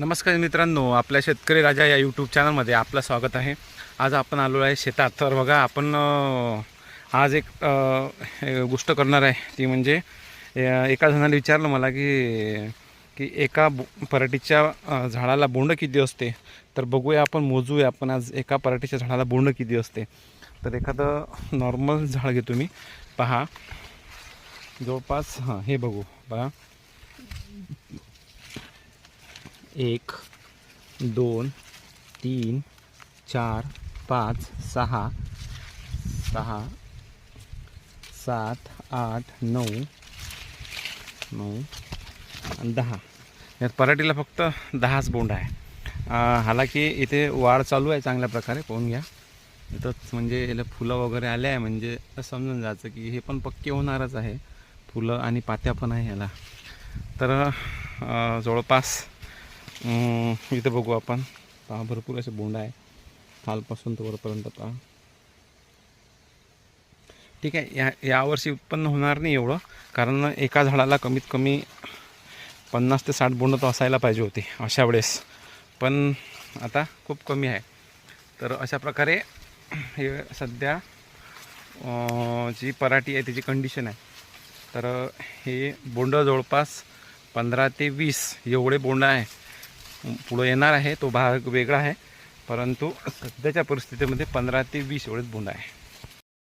नमस्कार मित्रांनो, आपल्या शेतकरी राजा या यूट्यूब चॅनलमध्ये आपलं स्वागत आहे। आज आपण आलो आहे शेतात। तर बघा, आपण आज एक गोष्ट करणार आहे। ती म्हणजे एका जणाने विचारलं मला की की एका पराठीच्या झाडाला बोंड किती असते। तर बघूया, आपण मोजूया आपण आज एका पराठीच्या झाडाला बोंड किती असते। तर एखादं नॉर्मल झाड घेतो मी, पहा जवळपास हे बघू पहा, 1 2 3 4 5 6 6 7 8 9 9 आणि 10। यात पराठीला फक्त 10च बोंड आहे। हालाकी इथे वाढ चालू आहे चांगल्या प्रकारे, पाहून घ्या। इथंच म्हणजे याला फुलं वगैरे आले आहे, म्हणजे समजून जायचं की हे पण पक्के होणारच आहे। फुलं आणि पात्या पण आहे याला। तर जवळपास इथं बघू आपण, पहा भरपूर असे बोंड आहे खालपासून तर वरपर्यंत पहा। ठीक आहे, यावर्षी उत्पन्न होणार नाही एवढं, कारण एका झाडाला कमीत कमी 50 ते 60 बोंड तर असायला पाहिजे होते अशा वेळेस, पण आता खूप कमी आहे। तर अशा प्रकारे हे सध्या जी पराठी आहे त्याची कंडिशन आहे। तर हे बोंड जवळपास 15 ते 20 एवढे बोंड आहे। पुढं येणार आहे तो भाग वेगळा आहे, परंतु सध्याच्या परिस्थितीमध्ये 15 ते 20 एवढेच बोंड आहे।